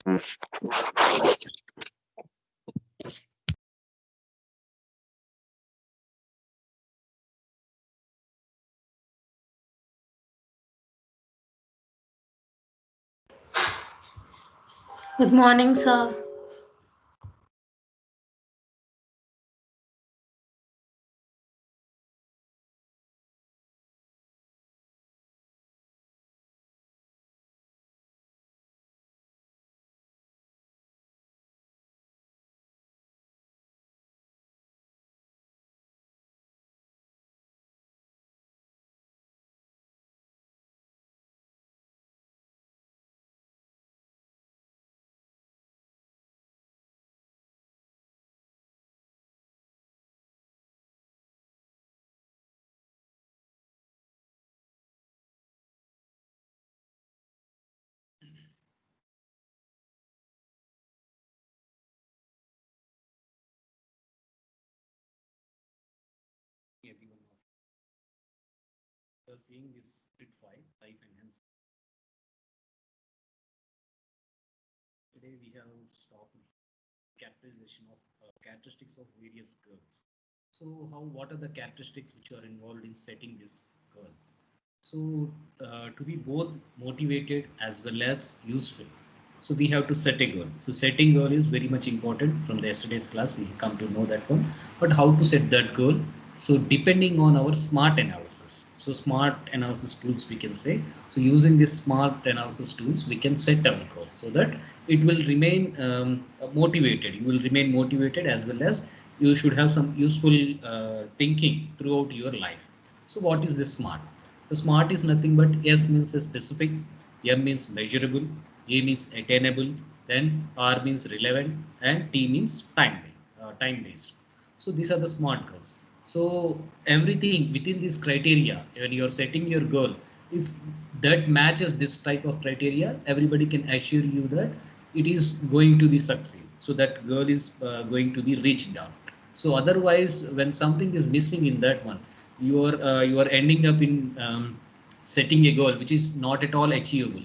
Good morning, sir. Everyone of seeing this Split 5 life enhancement. Today we have stopped characterization of characteristics of various girls. So what are the characteristics which are involved in setting this girl? So to be both motivated as well as useful. So we have to set a goal. So setting goal is very much important. From the yesterday's class, we come to know that one. But how to set that goal? So depending on our SMART analysis. So SMART analysis tools we can say. So using this SMART analysis tools, we can set our goals so that it will remain motivated. You will remain motivated as well as you should have some useful thinking throughout your life. So what is this SMART? The SMART is nothing but S means a specific, M means measurable, A means attainable, then R means relevant, and T means time based. So these are the SMART goals. So everything within this criteria, when you are setting your goal, if that matches this type of criteria, everybody can assure you that it is going to be succeed. So that goal is going to be reached down. So otherwise, when something is missing in that one, you are ending up in setting a goal which is not at all achievable,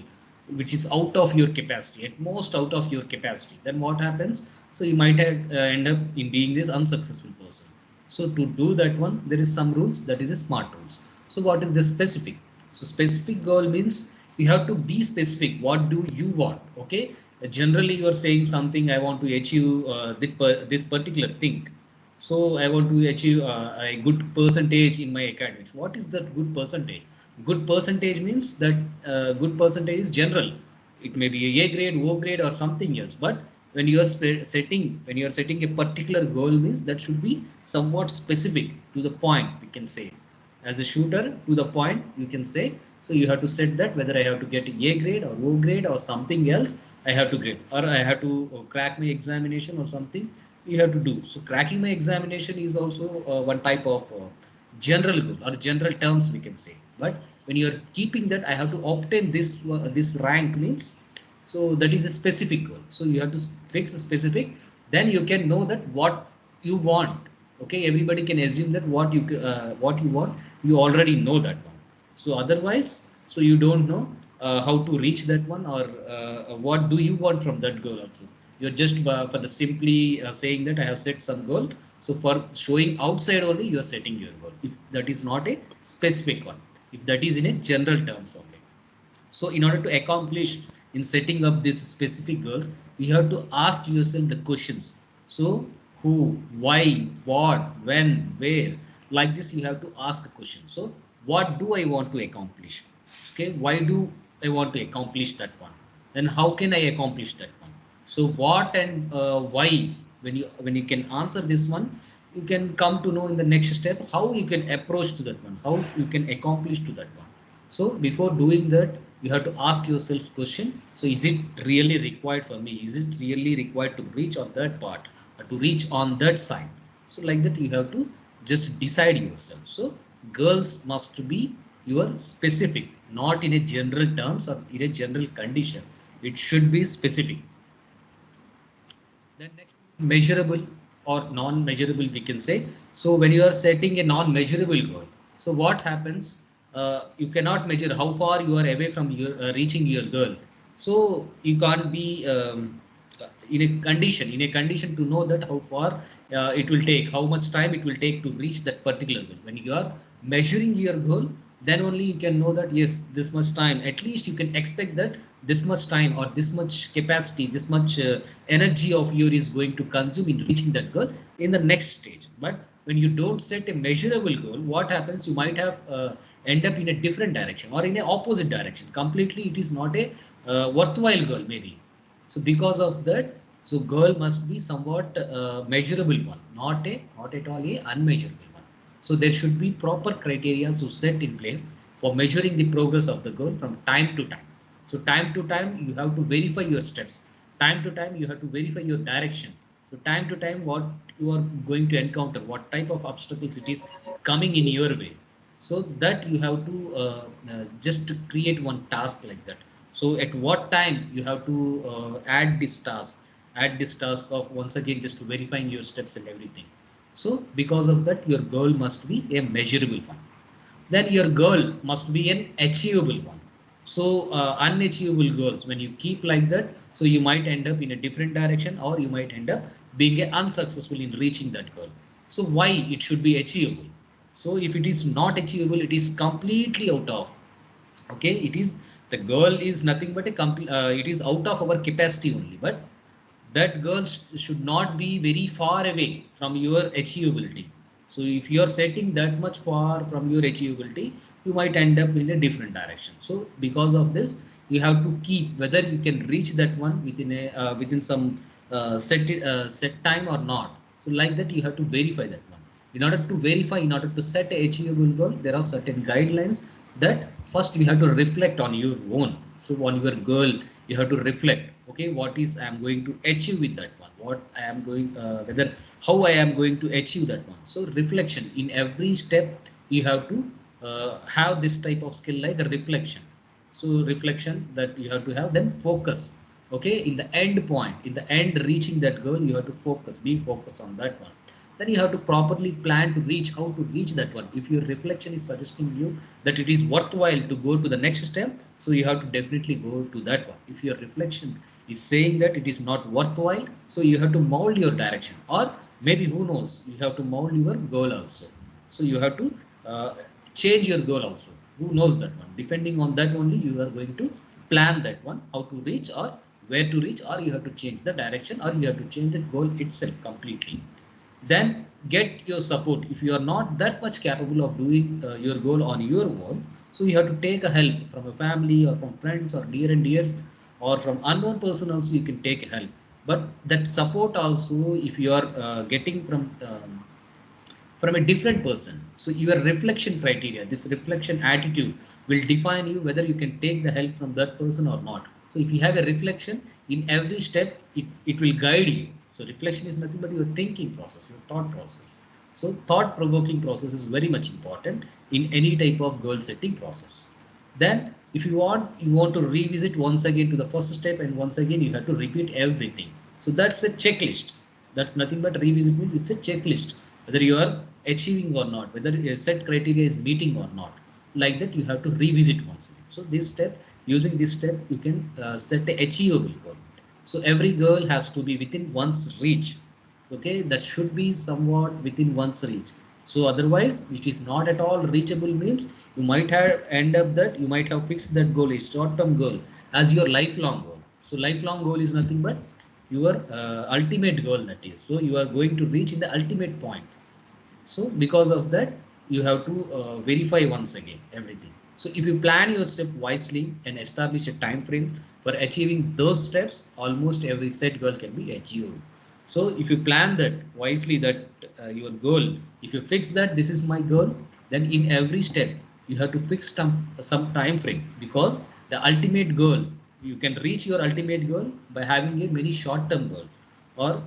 which is out of your capacity, at most out of your capacity. Then what happens? So you might have, end up in being this unsuccessful person. So to do that one, there is some rules, that is a SMART rules. So what is the specific? So specific goal means you have to be specific. What do you want? Okay. Generally, you are saying something. I want to achieve this particular thing. So I want to achieve a good percentage in my academics. What is that good percentage? Good percentage means that good percentage is general. It may be a grade, O grade, or something else. But when you are setting a particular goal, means that should be somewhat specific to the point. We can say, as a shooter, to the point. You can say. So you have to set that whether I have to get A grade or O grade or something else. I have to grade, or I have to crack my examination or something you have to do. So cracking my examination is also one type of general goal or general terms we can say. But when you are keeping that, I have to obtain this rank means, so that is a specific goal. So you have to fix a specific, then you can know that what you want. Okay, everybody can assume that what you want, you already know that one. So otherwise, so you don't know how to reach that one, or what do you want from that goal also. You're just for the simply saying that I have set some goal. So for showing outside only, you are setting your goal. If that is not a specific one, if that is in a general terms only. So in order to accomplish in setting up these specific goals, you have to ask yourself the questions. So who, why, what, when, where, like this you have to ask a question. So what do I want to accomplish? Okay, why do I want to accomplish that one? Then how can I accomplish that one? So what and why, when you can answer this one, you can come to know in the next step how you can approach to that one, how you can accomplish to that one. So before doing that, you have to ask yourself question. So is it really required for me? Is it really required to reach on that part or to reach on that side? So like that, you have to just decide yourself. So girls must be your specific, not in a general terms or in a general condition. It should be specific. Then next, measurable or non-measurable, we can say. So when you are setting a non-measurable goal, so what happens? You cannot measure how far you are away from your reaching your goal. So you can't be in a condition to know that how far it will take, how much time it will take to reach that particular goal. When you are measuring your goal, then only you can know that yes, this much time, at least you can expect that this much time or this much capacity, this much energy of yours is going to consume in reaching that goal in the next stage. But when you don't set a measurable goal, what happens, you might have end up in a different direction or in a opposite direction completely. It is not a worthwhile goal maybe. So because of that, so goal must be somewhat measurable one, not at all a unmeasurable one. So there should be proper criteria to set in place for measuring the progress of the goal from time to time. So time to time you have to verify your steps, time to time you have to verify your direction. So time to time what you are going to encounter, what type of obstacles it is coming in your way, so that you have to just create one task like that. So at what time you have to add this task of once again just verifying your steps and everything. So because of that, your goal must be a measurable one. Then your goal must be an achievable one. So unachievable goals, when you keep like that, so you might end up in a different direction or you might end up being unsuccessful in reaching that goal. So why it should be achievable? So if it is not achievable, it is completely out of, okay, it is, the goal is nothing but a it is out of our capacity only. But that goal should not be very far away from your achievability. So if you are setting that much far from your achievability, you might end up in a different direction. So because of this, you have to keep whether you can reach that one within a within some set time or not. So like that, you have to verify that one. In order to verify, in order to set a achievable goal, there are certain guidelines that first you have to reflect on your own. So on your goal, you have to reflect, okay, what is I am going to achieve with that one, what I am going whether how I am going to achieve that one. So reflection in every step, you have to have this type of skill like a reflection. So reflection that you have to have, then focus, okay, in the end point, in the end reaching that goal, you have to focus, be focused on that one. Then you have to properly plan to reach, how to reach that one. If your reflection is suggesting you that it is worthwhile to go to the next step, so you have to definitely go to that one. If your reflection is saying that it is not worthwhile, so you have to mold your direction, or maybe who knows, you have to mold your goal also. So you have to uh, change your goal also, who knows that one, depending on that only you are going to plan that one, how to reach or where to reach, or you have to change the direction, or you have to change the goal itself completely. Then get your support. If you are not that much capable of doing your goal on your own, so you have to take a help from a family or from friends or near and dears, or from unknown person also you can take help. But that support also, if you are getting from a different person, so your reflection criteria, this reflection attitude will define you whether you can take the help from that person or not. So if you have a reflection in every step, it will guide you. So reflection is nothing but your thinking process, your thought process. So thought provoking process is very much important in any type of goal setting process. Then if you want to revisit once again to the first step, and once again you have to repeat everything. So that's a checklist. That's nothing but revisit means it's a checklist, whether you are achieving or not, whether a set criteria is meeting or not. Like that, you have to revisit once again. So this step, using this step, you can set a achievable goal. So every goal has to be within one's reach. Okay, that should be somewhat within one's reach. So otherwise it is not at all reachable means, you might have end up that you might have fixed that goal, a short term goal, as your lifelong goal. So lifelong goal is nothing but your ultimate goal, that is, so you are going to reach in the ultimate point. So because of that, you have to verify once again everything. So if you plan your step wisely and establish a time frame for achieving those steps, almost every set goal can be achieved. So if you plan that wisely, that your goal, if you fix that this is my goal, then in every step you have to fix some time frame, because the ultimate goal, you can reach your ultimate goal by having a many short term goals or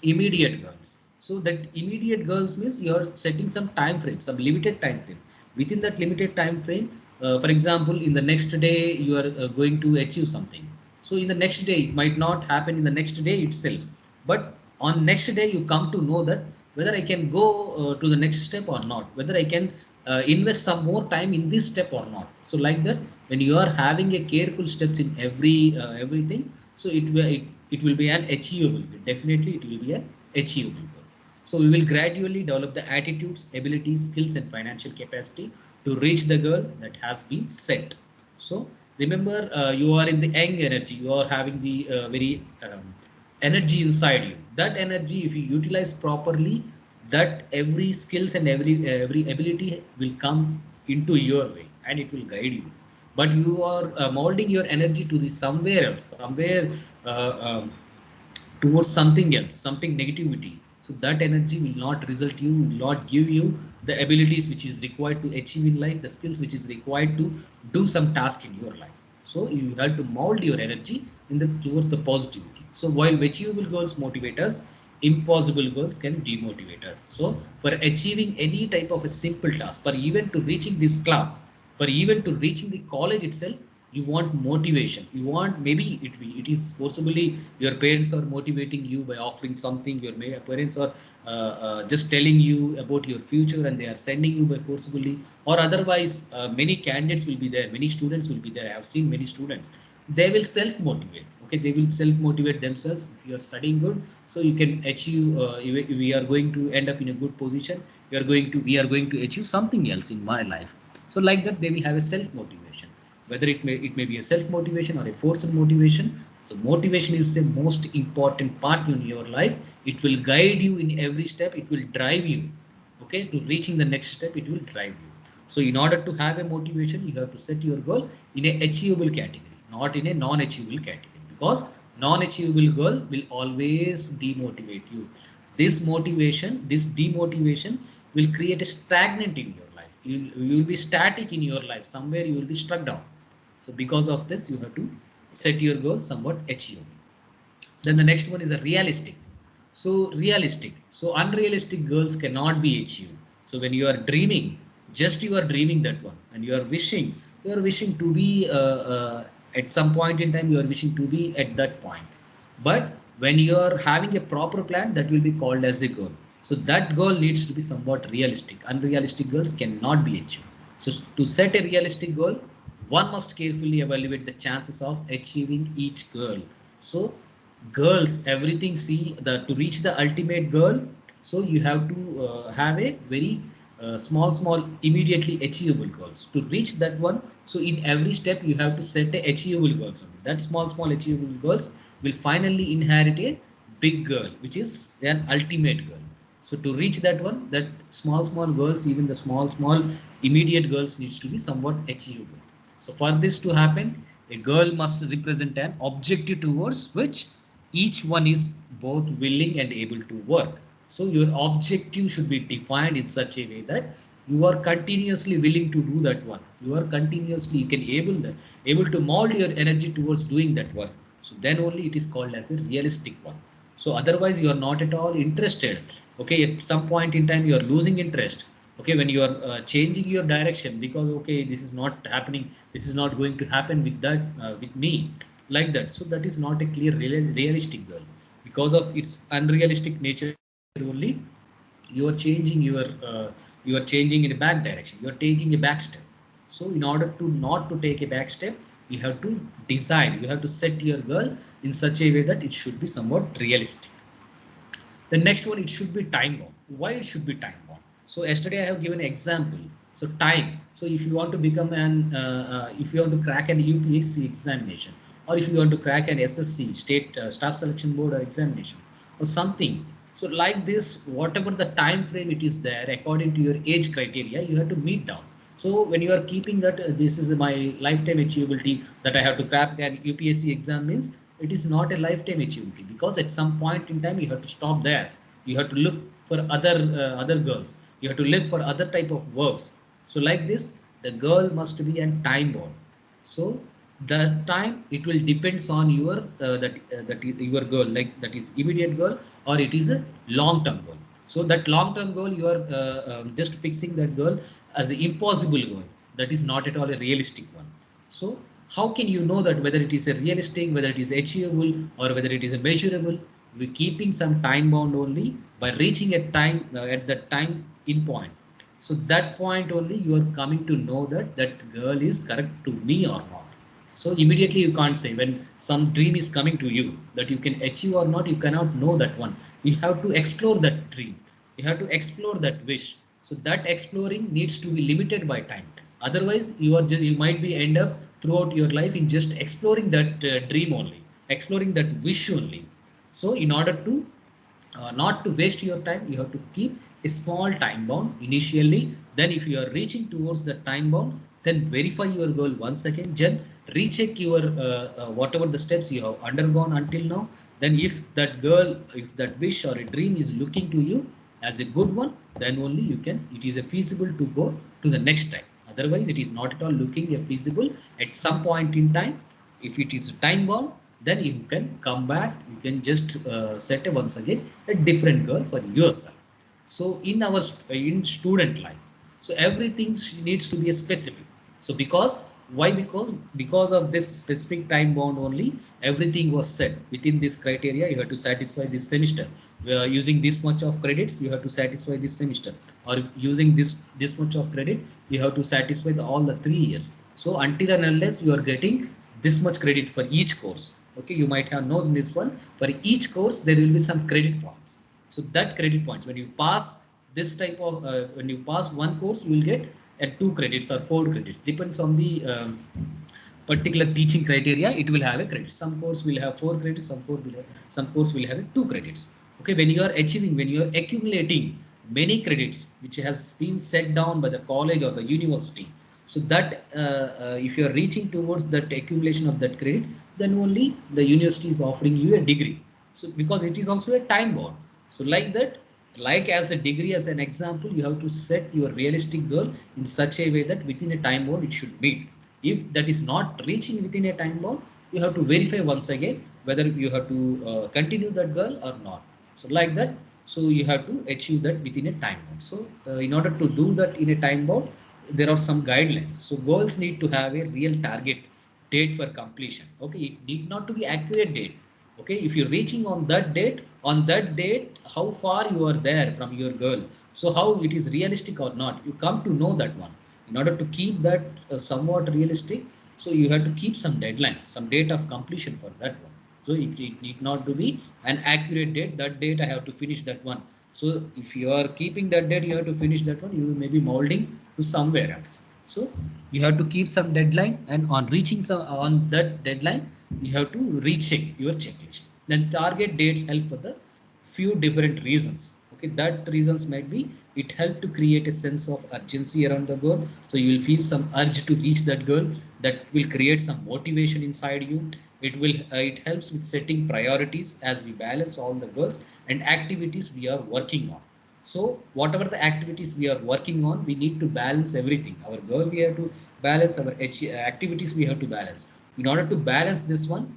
immediate goals. So that immediate goals means you are setting some time frame, some limited time frame. Within that limited time frame, for example, in the next day you are going to achieve something. So in the next day, it might not happen in the next day itself, but on next day you come to know that whether I can go to the next step or not, whether I can invest some more time in this step or not. So like that, when you are having a careful steps in everything, so it will be an achievable, definitely it will be an achievable goal. So we will gradually develop the attitudes, abilities, skills and financial capacity to reach the goal that has been set. So remember, you are in the young energy, you are having the very energy inside you. That energy, if you utilize properly, that every skills and every ability will come into your way and it will guide you. But you are molding your energy to the somewhere else, somewhere uh, um, towards something else, something negativity. So that energy will not result you, will not give you the abilities which is required to achieve in life, the skills which is required to do some task in your life. So you have to mold your energy in the towards the positivity. So while achievable goals motivate us, impossible goals can demotivate us. So for achieving any type of a simple task, for even to reaching this class, for even to reaching the college itself, you want motivation. You want, maybe it is forcibly your parents are motivating you by offering something, your parents are just telling you about your future and they are sending you by forcibly, or otherwise many candidates will be there, many students will be there. I have seen many students, they will self motivate. Okay, they will self motivate themselves. If you are studying good, so you can achieve, we are going to end up in a good position, we are going to achieve something else in my life. So like that, they will have a self motivation, whether it may be a self motivation or a forced motivation. So motivation is the most important part in your life. It will guide you in every step, it will drive you, okay, to reaching the next step, it will drive you. So in order to have a motivation, you have to set your goal in a achievable category, not in a non achievable category, because non achievable goal will always demotivate you. This demotivation will create a stagnant in your life. You will be static in your life, somewhere you will be struck down. So because of this, you have to set your goal somewhat achievable. Then the next one is a realistic. So realistic. So unrealistic goals cannot be achieved. So when you are dreaming, just you are dreaming that one, and you are wishing to be at some point in time. You are wishing to be at that point. But when you are having a proper plan, that will be called as a goal. So that goal needs to be somewhat realistic. Unrealistic goals cannot be achieved. So to set a realistic goal, one must carefully evaluate the chances of achieving each goal. So girls, everything, see, the to reach the ultimate goal, so you have to have a very small immediately achievable goals to reach that one. So in every step you have to set a achievable goals only. That small achievable goals will finally inherit a big goal, which is an ultimate goal. So to reach that one, that small goals, even the small immediate goals needs to be somewhat achievable. So for this to happen, a goal must represent an objective towards which each one is both willing and able to work. So your objective should be defined in such a way that you are continuously willing to do that one. You are continuously, you can able to mold your energy towards doing that work. So then only it is called as a realistic one. So otherwise you are not at all interested. Okay, at some point in time you are losing interest. Okay, when you are changing your direction, because okay, this is not happening, this is not going to happen with that with me, like that. So that is not a clear realistic goal. Because of its unrealistic nature only, you are changing you are changing in a bad direction, you are taking a back step. So in order to not to take a back step, you have to design, you have to set your goal in such a way that it should be somewhat realistic. The next one, it should be time bound. Why it should be time bound? So yesterday I have given an example. So time. So if you want to become if you want to crack an UPSC examination, or if you want to crack an SSC, State Staff Selection Board or examination, or something. So like this, whatever the time frame it is there, according to your age criteria, you have to meet down. So when you are keeping that this is my lifetime achievability that I have to crack an UPSC exam, means it is not a lifetime achievability, because at some point in time you have to stop there. You have to look for other girls. You have to look for other type of works. So like this, the girl must be a time bound. So the time, it will depends on your that is your goal, like that is immediate goal or it is a long term goal. So that long term goal, you are just fixing that goal as an impossible goal, that is not at all a realistic one. So how can you know that whether it is a realistic, whether it is achievable, or whether it is a measurable? We keeping some time bound only by reaching a time at that time in point. So that point only you are coming to know that that girl is correct to me or not. So immediately you can't say when some dream is coming to you that you can achieve or not, you cannot know that one. You have to explore that dream, you have to explore that wish. So that exploring needs to be limited by time. Otherwise you are just, you might be end up throughout your life in just exploring that dream only, exploring that wish only. So in order to not to waste your time, you have to keep a small time bound initially. Then if you are reaching towards the time bound, then verify your goal once again, then recheck your whatever the steps you have undergone until now. Then if that girl, if that wish or a dream is looking to you as a good one, then only you can, it is a feasible to go to the next time. Otherwise it is not at all looking a feasible at some point in time. If it is time bound, then you can come back, you can just set a once again a different goal for yourself. So in our in student life, so everything needs to be a specific. So because why, because of this specific time bound only, everything was set within this criteria. You have to satisfy this semester, using this much of credits you have to satisfy this semester, or using this much of credit you have to satisfy all the 3 years. So until and unless you are getting this much credit for each course, okay, you might have known this one, for each course there will be some credit points. So that credit points, when you pass this type of when you pass one course, you will get 2 credits or 4 credits, depends on the particular teaching criteria. It will have a credit, some course will have 4 credits, some course will have 2 credits. Okay, when you are achieving, when you are accumulating many credits which has been set down by the college or the university, so that if you are reaching towards that accumulation of that credit, then only the university is offering you a degree. So because it is also a time bound. So like that, like as a degree, as an example, you have to set your realistic goal in such a way that within a time bound it should meet. If that is not reaching within a time bound, you have to verify once again whether you have to continue that goal or not. So like that, so you have to achieve that within a time bound. So in order to do that in a time bound, there are some guidelines. So goals need to have a real target date for completion. Okay, it need not to be accurate date. Okay, if you're reaching on that date, how far you are there from your goal, so how it is realistic or not, you come to know that one. In order to keep that somewhat realistic, so you have to keep some deadline, some date of completion for that one. So it need not to be an accurate date, that date I have to finish that one. So if you are keeping that date, you have to finish that one, you may be molding to somewhere else. So you have to keep some deadline, and on reaching some on that deadline, you have to recheck your checklist. Then target dates help for the few different reasons. Okay, that reasons might be, it help to create a sense of urgency around the goal. So you will feel some urge to reach that goal, that will create some motivation inside you. It helps with setting priorities as we balance all the goals and activities we are working on. So whatever the activities we are working on, we need to balance everything. Our goal we have to balance, our activities we have to balance. In order to balance this one,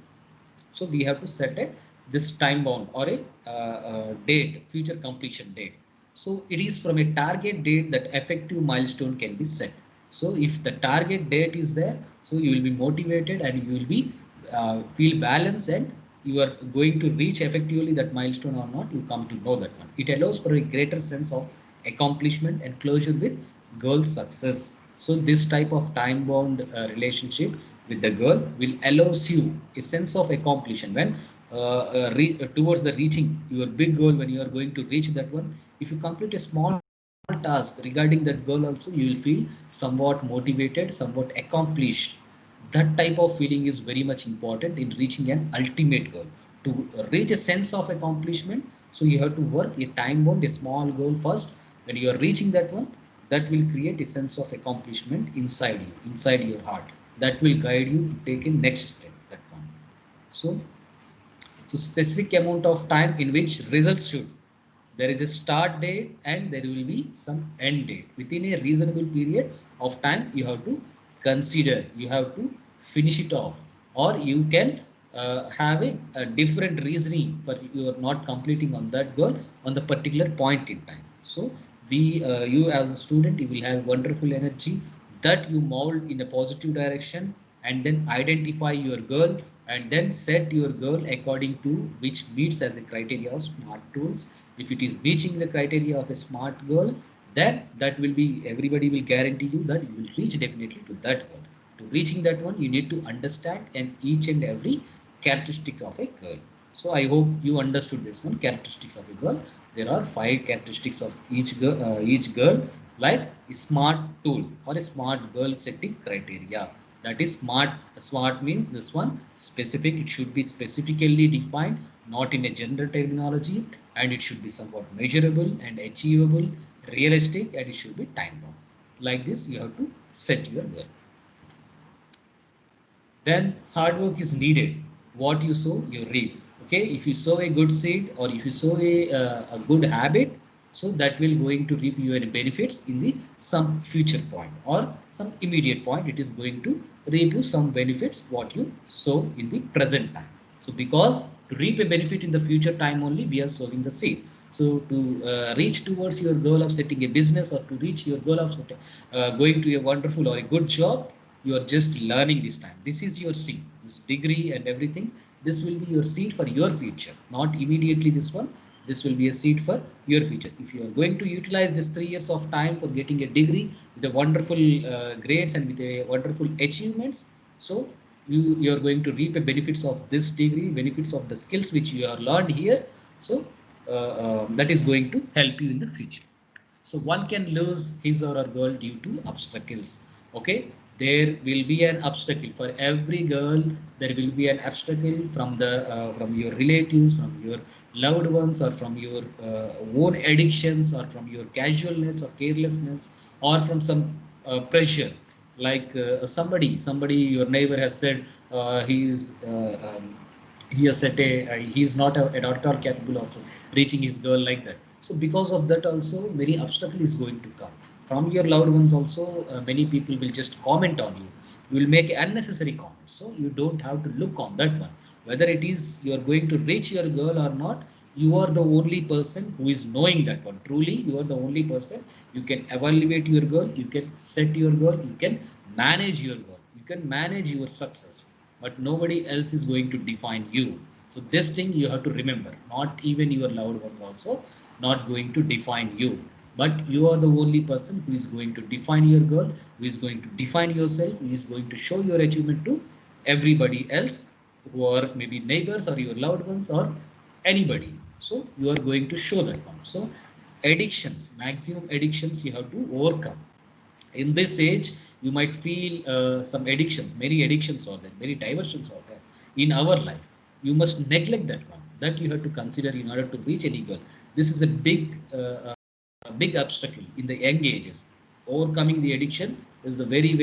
so we have to set a this time bound or a date, future completion date. So it is from a target date that effective milestone can be set. So if the target date is there, so you will be motivated and you will be feel balanced, and you are going to reach effectively that milestone or not, you come to know that one. It allows for a greater sense of accomplishment and closure with goal success. So this type of time bound relationship with the girl will allows you a sense of accomplishment when towards the reaching your big goal. When you are going to reach that one, if you complete a small task regarding that goal also, you will feel somewhat motivated, somewhat accomplished. That type of feeling is very much important in reaching an ultimate goal. To reach a sense of accomplishment, so you have to work a time bound, a small goal first. When you are reaching that one, that will create a sense of accomplishment inside you, inside your heart, that will guide you to take a next step, that one. So to specific amount of time in which results should, there is a start date and there will be some end date. Within a reasonable period of time, you have to consider, you have to finish it off, or you can have a different reasoning for you are not completing on that goal on the particular point in time. So we you as a student, you will have wonderful energy that you mold in a positive direction, and then identify your goal, and then set your goal according to which meets as a criteria of smart tools. If it is reaching the criteria of a smart goal, then that will be, everybody will guarantee you that you will reach definitely to that goal. To reaching that one, you need to understand and each and every characteristics of a girl. So I hope you understood this one, characteristics of a girl. There are five characteristics of each girl, like a smart tool or a smart girl setting criteria. That is smart. Smart means this one specific. It should be specifically defined, not in a general terminology, and it should be somewhat measurable and achievable, realistic, and it should be time bound. Like this, you have to set your goal. Then hard work is needed. What you sow, you reap. Okay, if you sow a good seed or if you sow a good habit, so that will going to reap your benefits in the some future point or some immediate point. It is going to reap you some benefits what you sow in the present time. So because to reap a benefit in the future time only, we are sowing the seed. So to reach towards your goal of setting a business or to reach your goal of going to a wonderful or a good job, you are just learning this time. This is your seed, this degree and everything. This will be your seed for your future, not immediately this one. This will be a seed for your future. If you are going to utilize this 3 years of time for getting a degree with a wonderful grades and with a wonderful achievements, so you are going to reap the benefits of this degree, benefits of the skills which you are learned here. So that is going to help you in the future. So one can lose his or her goal due to obstacles. Okay, there will be an obstacle for every girl. There will be an obstacle from your relatives, from your loved ones, or from your own addictions, or from your casualness or carelessness, or from some pressure. Like somebody your neighbor has said he has set a he is not at all capable of reaching his goal, like that. So because of that also many obstacle is going to come from your loved ones also. Many people will just comment on you. You will make unnecessary comments, so you don't have to look on that one, whether it is you are going to reach your goal or not. You are the only person who is knowing that one. Truly, you are the only person. You can evaluate your goal, you can set your goal, you can manage your goal, you can manage your success, but nobody else is going to define you. So this thing you have to remember. Not even your loved one also not going to define you, but you are the only person who is going to define your goal, who is going to define yourself, who is going to show your achievement to everybody else, who are maybe neighbors or your loved ones or anybody. So you are going to show that one. So addictions, maximum addictions you have to overcome. In this age you might feel some addictions, many addictions are there, many diversions are there in our life. You must neglect that one, that you have to consider in order to reach any goal. This is a big obstacle in the young ages. Overcoming the addiction is the very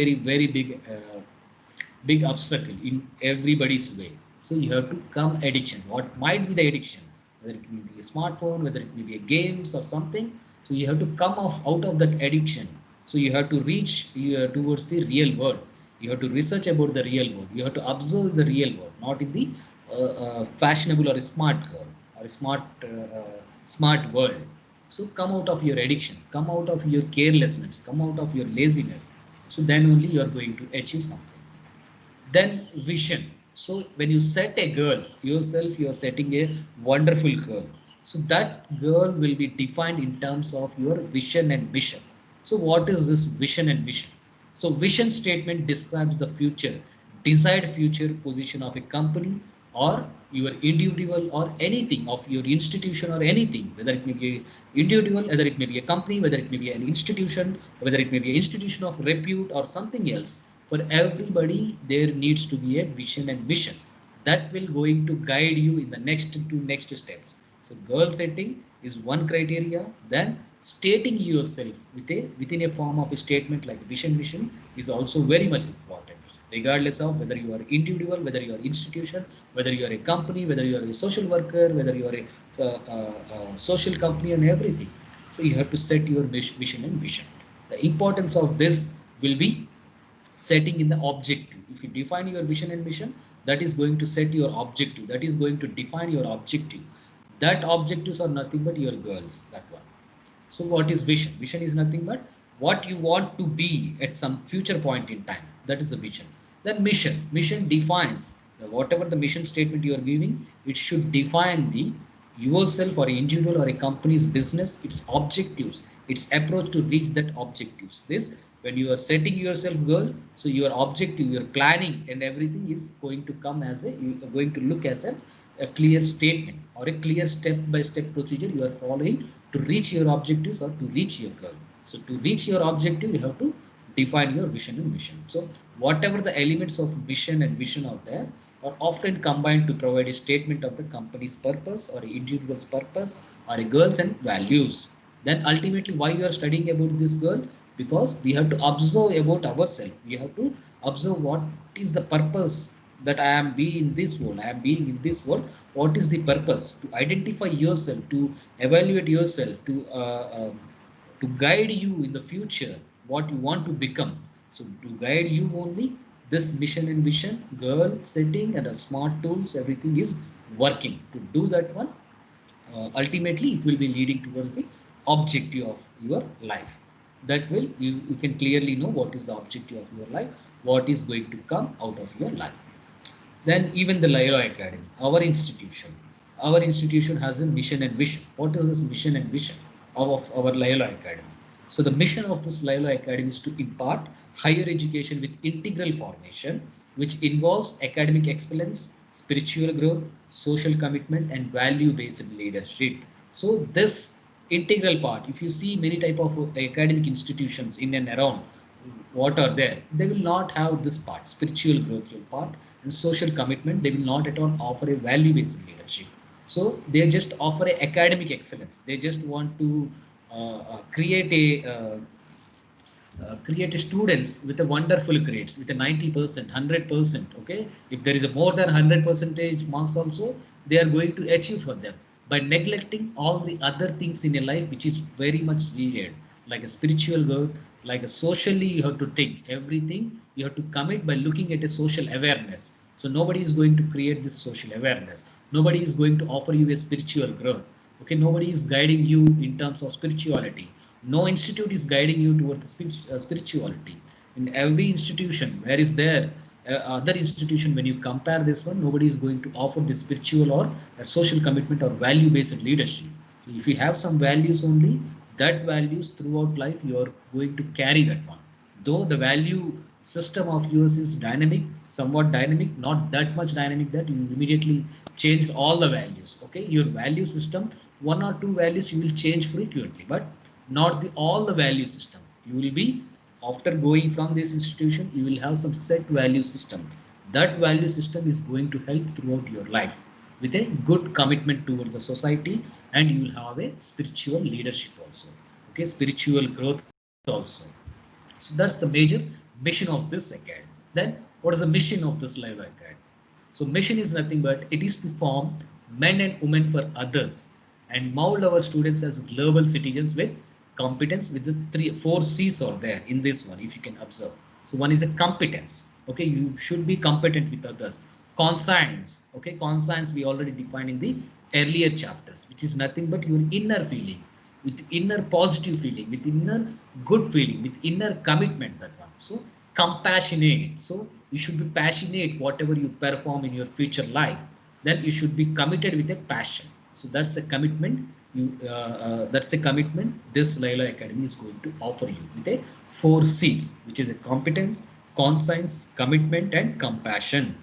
big obstacle in everybody's way. So you have to come addiction. What might be the addiction? Whether it may be a smartphone, whether it may be a games or something. So you have to come off out of that addiction. So you have to reach towards the real world. You have to research about the real world. You have to observe the real world, not in the fashionable or a smart world or a smart world. So come out of your addiction, come out of your carelessness, come out of your laziness. So then only you are going to achieve something. Then vision. So when you set a goal yourself, you are setting a wonderful goal. So that goal will be defined in terms of your vision and mission. So what is this vision and mission? So vision statement describes the future, desired future position of a company or your individual or anything of your institution or anything, whether it may be a individual, whether it may be a company, whether it may be an institution, whether it may be an institution of repute or something else. For everybody there needs to be a vision and mission that will going to guide you in the next steps. So goal setting is one criteria. Then stating yourself within a form of a statement like vision mission is also very much important, regardless of whether you are individual, whether you are institution, whether you are a company, whether you are a social worker, whether you are a social company and everything. So you have to set your vision and mission. The importance of this will be setting in the objective. If you define your vision and mission, that is going to set your objective, that is going to define your objective. That objectives are nothing but your goals, that one. So what is vision? Vision is nothing but what you want to be at some future point in time. That is the vision. Then mission. Mission defines whatever the mission statement you are giving. It should define the yourself or an individual or a company's business, its objectives, its approach to reach that objectives. This, when you are setting yourself goal, so your objective, your planning and everything is going to come as you are going to look as a clear statement or a clear step by step procedure you are following to reach your objectives or to reach your goal. So to reach your objective, you have to define your vision and mission. So whatever the elements of mission and vision are there are often combined to provide a statement of the company's purpose or individual's purpose or a goals and values. Then ultimately why you are studying about this goal? Because we have to observe about ourselves. We have to observe what is the purpose that I am being in this world. I am being in this world. What is the purpose? To identify yourself, to evaluate yourself, to guide you in the future what you want to become. So to guide you only, this mission and vision, goal setting and smart tools, everything is working to do that one. Ultimately it will be leading towards the objective of your life. That will, you can clearly know what is the objective of your life, what is going to come out of your life. Then even the Lyra Academy, our institution has a mission and vision. What is this mission and vision of our Lyra Academy? So the mission of this Lyra Academy is to impart higher education with integral formation, which involves academic excellence, spiritual growth, social commitment, and value-based leadership. So this integral part, if you see many type of academic institutions in and around, what are there, they will not have this part, spiritual growth part and social commitment. They will not at all offer a value based leadership. So they just offer a academic excellence. They just want to create students with a wonderful grades with a 90%, 100%. Okay, if there is a more than 100 percentage marks also, they are going to achieve for them by neglecting all the other things in a life which is very much needed, like a spiritual growth, like a socially you have to think everything, you have to commit by looking at a social awareness. So nobody is going to create this social awareness, nobody is going to offer you a spiritual growth. Okay, nobody is guiding you in terms of spirituality. No institute is guiding you towards the spirituality. In every institution where is there other institution, when you compare this one, nobody is going to offer the spiritual or a social commitment or value based leadership. So if you have some values only, that values throughout life you are going to carry that one. Though the value system of yours is dynamic, somewhat dynamic, not that much dynamic that you immediately change all the values. Okay, your value system, one or two values you will change frequently, but not the all the value system. You will be, after going from this institution, you will have some set value system. That value system is going to help throughout your life with a good commitment towards the society, and you will have a spiritual leadership also. Okay, spiritual growth also. So that's the major mission of this academy. Then what is the mission of this live academy? So mission is nothing but it is to form men and women for others and mold our students as global citizens with competence, with the four C's are there in this one, if you can observe. So one is a competence. Okay, you should be competent with others. Conscience. Okay, conscience we already defined in the earlier chapters, which is nothing but your inner feeling, with inner positive feeling, with inner good feeling, with inner commitment, that one. So compassionate. So you should be passionate whatever you perform in your future life. Then you should be committed with a passion. So that's a commitment. That's a commitment this Layla Academy is going to offer you with a four C's, which is a competence, conscience, commitment, and compassion.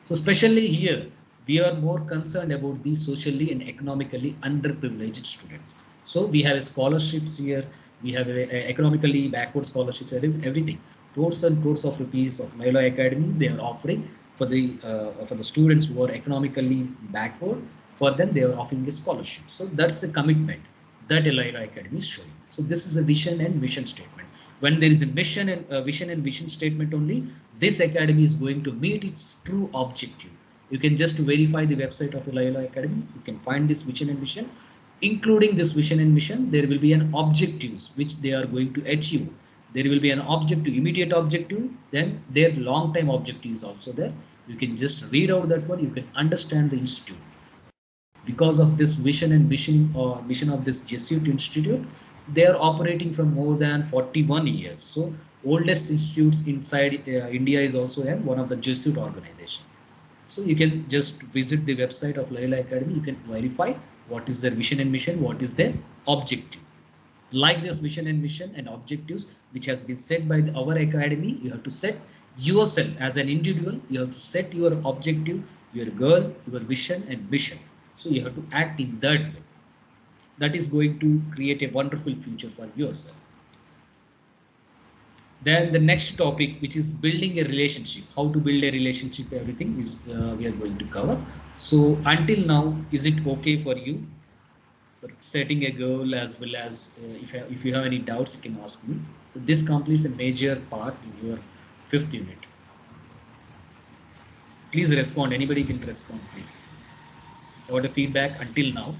So especially here, we are more concerned about the socially and economically underprivileged students. So we have scholarships here, we have economically backward scholarships, everything. Crores and crores of rupees of Layla Academy they are offering for the students who are economically backward. For them, they are offering a scholarship. So that's the commitment that Layla Academy is showing. So this is a vision and mission statement. When there is a mission and vision and vision statement only, this academy is going to meet its true objective. You can just verify the website of Layla Academy. You can find this vision and mission. Including this vision and mission, there will be an objectives which they are going to achieve. There will be an objective, immediate objective, then their long time objective is also there. You can just read out that one, you can understand the institute. Because of this vision and mission of this Jesuit Institute, they are operating from more than 41 years. So oldest institutes inside India is also one of the Jesuit organization. So you can just visit the website of Layla Academy. You can verify what is their vision and mission, what is their objective. Like this vision and mission and objectives which has been set by our academy, you have to set yourself as an individual. You have to set your objective, your goal, your vision and mission. So you have to act in that way. That is going to create a wonderful future for yourself. Then the next topic, which is building a relationship, how to build a relationship, everything is we are going to cover. So until now, is it okay for you for setting a goal, as well as if you have any doubts, you can ask me. This completes a major part in your fifth unit. Please respond. Anybody can respond, please. What a feedback until now.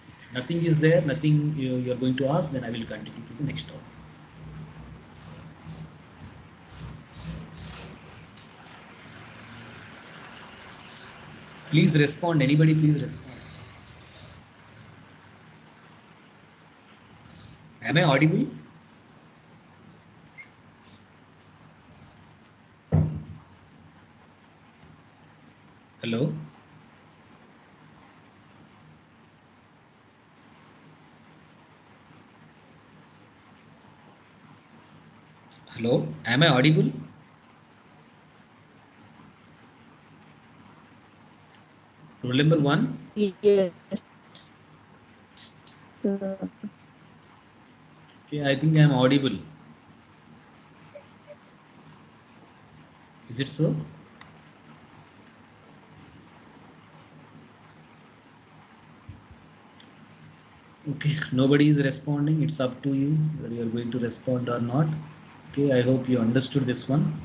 If nothing is there, nothing you are going to ask, then I will continue to the next topic. Please respond. Anybody, please respond. Am I audible? Hello? Hello? Am I audible? Rule number 1. Yes. Okay, I think I am audible. Is it so? Okay, nobody is responding. It's up to you whether you are going to respond or not. Okay, I hope you understood this one.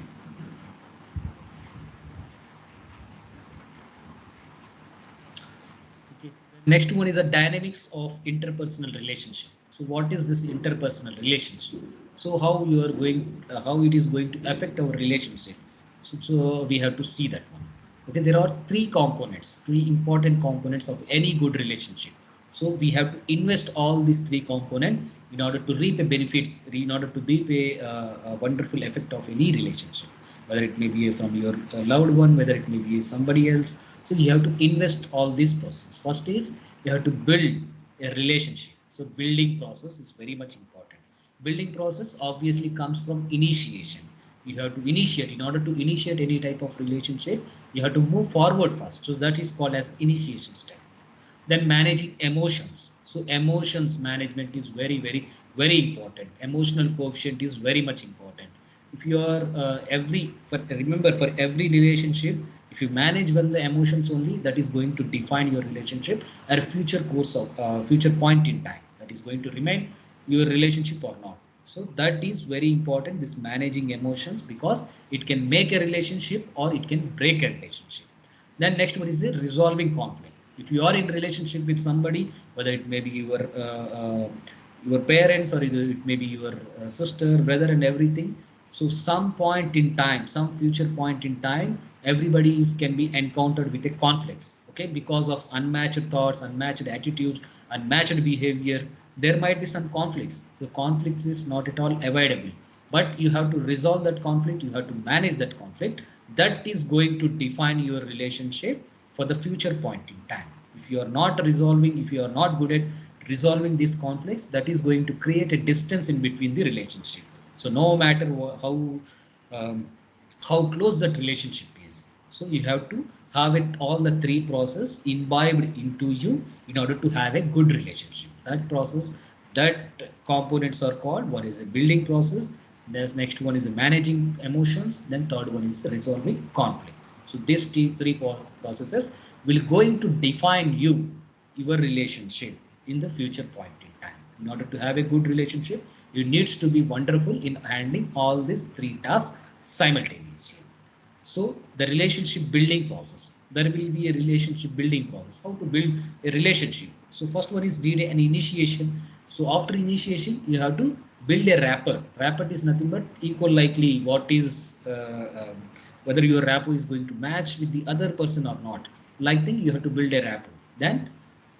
Okay. Next one is the dynamics of interpersonal relationship. So what is this interpersonal relationship? So how you are going, how it is going to affect our relationship. So we have to see that one. Okay, there are three important components of any good relationship. So we have to invest all these three components in order to reap a benefits, in order to reap a wonderful effect of any relationship, whether it may be from your loved one, whether it may be somebody else. So you have to invest all these processes. First is you have to build a relationship. So building process is very much important. Building process obviously comes from initiation. You have to initiate. In order to initiate any type of relationship, you have to move forward first. So that is called as initiation step. Then managing emotions. So emotions management is very important. Emotional coefficient is very much important. If you are remember, for every relationship, if you manage well the emotions only, that is going to define your relationship at a future course of future point in time, that is going to remain your relationship or not. So that is very important, this managing emotions, because it can make a relationship or it can break a relationship. Then next one is the resolving conflict. If you are in relationship with somebody, whether it may be your parents, or either it may be your sister, brother, and everything. So some point in time, some future point in time, everybody can be encountered with a conflicts. Okay, because of unmatched thoughts, unmatched attitudes, unmatched behavior, there might be some conflicts. So conflicts is not at all avoidable, but you have to resolve that conflict. You have to manage that conflict. That is going to define your relationship for the future point in time. If you are not resolving, if you are not good at resolving these conflicts, that is going to create a distance in between the relationship. So no matter um, how close that relationship is, so you have to have it all the three process imbibed into you in order to have a good relationship. That process, that components are called, what is a building process. There's next one is managing emotions. Then third one is resolving conflict. So these three processes will going to define your relationship in the future point in time. In order to have a good relationship, you needs to be wonderful in handling all these three tasks simultaneously. So the relationship building process, there will be a relationship building process. How to build a relationship? So first one is need an initiation. So after initiation, you have to build a rapport. Rapport is nothing but equal likely what is whether your rapport is going to match with the other person or not. Like thing, you have to build a rapport. Then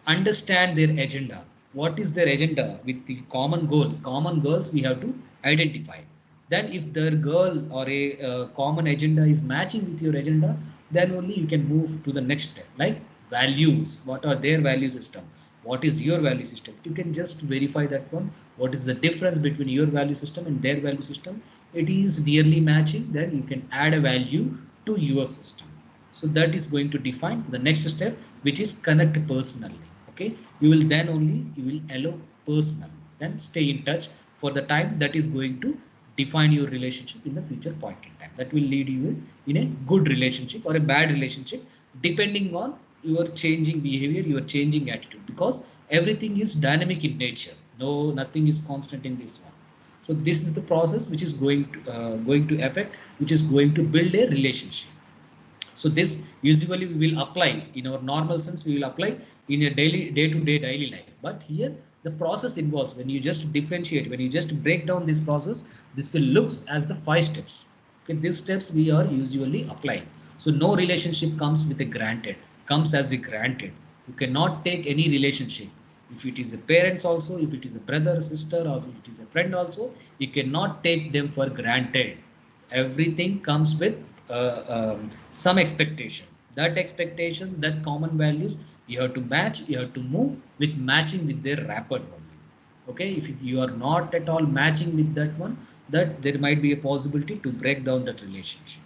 understand their agenda. What is their agenda with the common goal? Common goals we have to identify. Then if their goal or a common agenda is matching with your agenda, then only you can move to the next step, like values. What are their value system? what is your value system. You can just verify that one. What is the difference between your value system and their value system? It is nearly matching. Then you can add a value to your system. So that is going to define the next step, which is connect personally. Okay, you will then only you will allow personal. Then stay in touch for the time that is going to define your relationship in the future point in time. That will lead you in a good relationship or a bad relationship, depending on your changing behavior, your changing attitude, because everything is dynamic in nature. No, nothing is constant in this one. So this is the process which is going to affect, which is going to build a relationship. So this usually we will apply in our normal sense, we will apply in a daily day-to-day daily life. But here the process involves, when you just differentiate, when you just break down this process, this will looks as the 5 steps. Okay, these steps we are usually applying. So no relationship comes with a granted, comes as a granted. You cannot take any relationship, if it is a parents also, if it is a brother sister, or if it is a friend also, you cannot take them for granted. Everything comes with some expectation. That expectation, that common values, you have to match, you have to move with matching with their rapport only. Okay, if you are not at all matching with that one, that there might be a possibility to break down that relationship.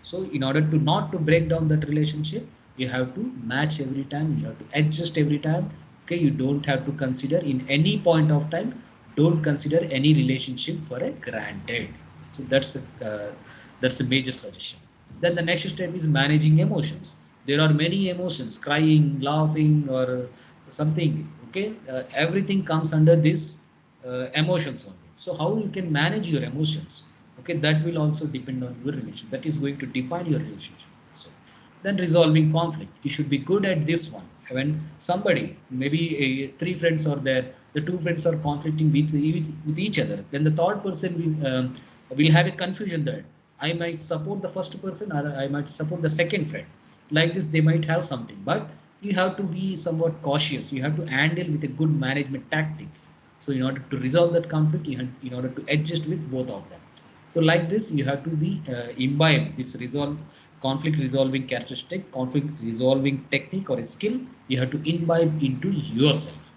So in order to not to break down that relationship, you have to match every time, you have to adjust every time. Okay, you don't have to consider in any point of time, don't consider any relationship for a granted. So that's a major suggestion. Then the next step is managing emotions. There are many emotions, crying, laughing, or something. Okay, everything comes under this emotions only. So how you can manage your emotions? Okay, that will also depend on your relation. That is going to define your relationship. So then resolving conflict, you should be good at this one. When somebody, maybe three friends are there, the two friends are conflicting with each other, then the third person will have a confusion that I might support the first person or I might support the second friend. Like this, they might have something, but you have to be somewhat cautious. You have to handle with a good management tactics. So in order to resolve that conflict, you have, in order to adjust with both of them. So like this, you have to be imbibe this resolve conflict resolving characteristic, conflict resolving technique or a skill. You have to imbibe into yourself.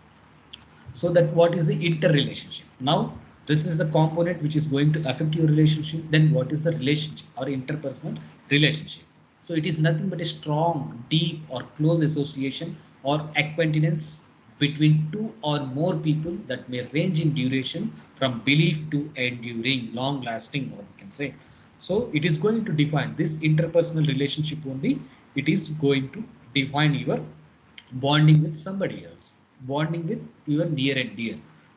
So that what is the interrelationship? Now this is the component which is going to affect your relationship. Then what is the relationship or interpersonal relationship? So it is nothing but a strong, deep or close association or acquaintance between two or more people that may range in duration from belief to enduring, long lasting, or we can say. So it is going to define this interpersonal relationship only. It is going to define your bonding with somebody else, bonding with your near and dear.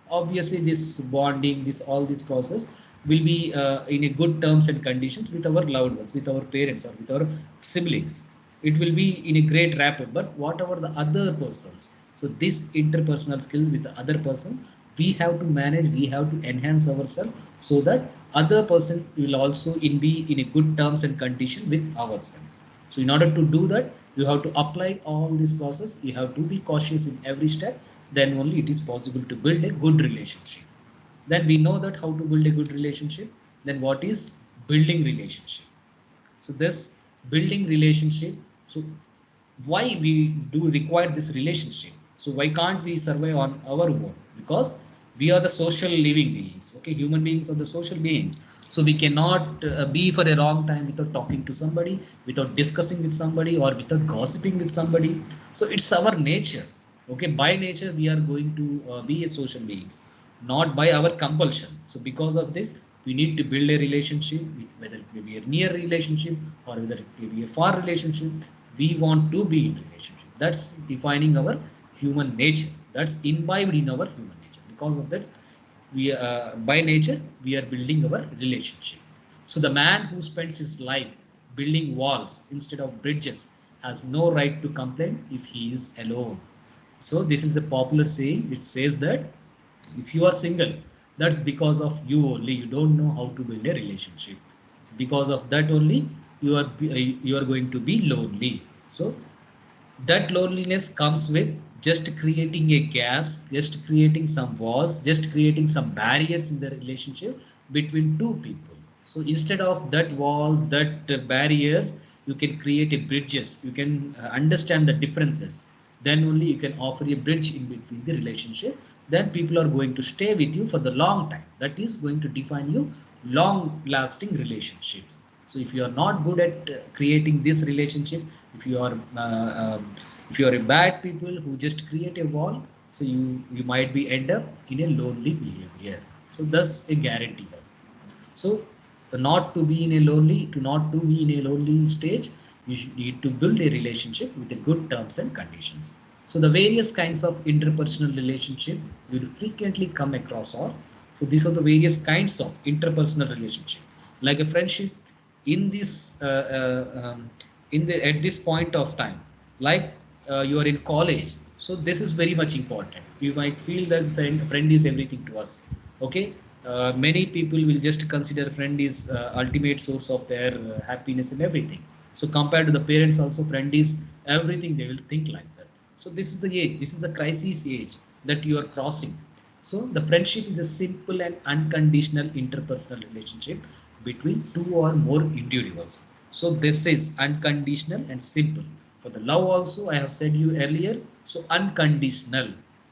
Obviously this bonding, this all this process will be in a good terms and conditions with our loved ones, with our parents or with our siblings. It will be in a great rapport. But whatever the other persons, so this interpersonal skills with the other person, we have to manage, we have to enhance ourselves, so that other person will also be in a good terms and condition with ourselves. So in order to do that, you have to apply all this process. You have to be cautious in every step. Then only it is possible to build a good relationship. Then we know that how to build a good relationship. Then what is building relationship? So this building relationship. So why we do require this relationship? So why can't we survive on our own? Because we are the social living beings. Okay, human beings are the social beings. So we cannot be for a long time without talking to somebody, without discussing with somebody, or without gossiping with somebody. So it's our nature. Okay, by nature we are going to be a social beings, not by our compulsion. So because of this, we need to build a relationship with, whether it may be a near relationship or whether it may be a far relationship. We want to be in relationship. That's defining our human nature. That's imbibed in our human nature. Because of that, we by nature we are building our relationship. So the man who spends his life building walls instead of bridges has no right to complain if he is alone. So this is a popular saying which says that if you are single, that's because of you only. You don't know how to build a relationship. Because of that only, you are going to be lonely. So that loneliness comes with just creating a gaps, just creating some walls, just creating some barriers in the relationship between two people. So instead of that walls, that barriers, you can create a bridges. You can understand the differences. then only you can offer a bridge in between the relationship. Then people are going to stay with you for the long time. That is going to define you long lasting relationship. So if you are not good at creating this relationship, if you are if you are a bad people who just create a wall, so you might be end up in a lonely behavior. So that's a guarantee. So not to be in a lonely, to not to be in a lonely stage, you should need to build a relationship with a good terms and conditions. So the various kinds of interpersonal relationship you will frequently come across are, so these are the various kinds of interpersonal relationship, like a friendship in this in the at this point of time, like you are in college. So this is very much important. You might feel that friend is everything to us. Okay, many people will just consider friend is ultimate source of their happiness and everything. So compared to the parents also, friend is everything, they will think like that. So this is the age, this is the crisis age that you are crossing. So the friendship is a simple and unconditional interpersonal relationship between two or more individuals. So this is unconditional and simple. For the love also, I have said you earlier, so unconditional.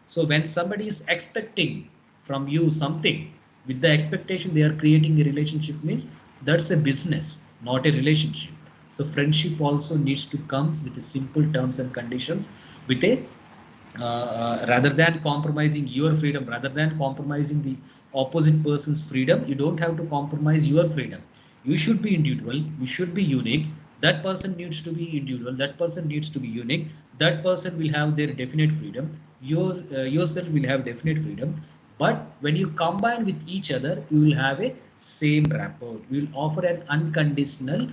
So when somebody is expecting from you something, with the expectation they are creating a relationship, means that's a business, not a relationship. So friendship also needs to come with a simple terms and conditions, with a rather than compromising your freedom, rather than compromising the opposite person's freedom, you don't have to compromise your freedom. You should be individual, you should be unique. That person needs to be individual, that person needs to be unique. That person will have their definite freedom, yourself will have definite freedom. But when you combine with each other, you will have a same rapport, you will offer an unconditional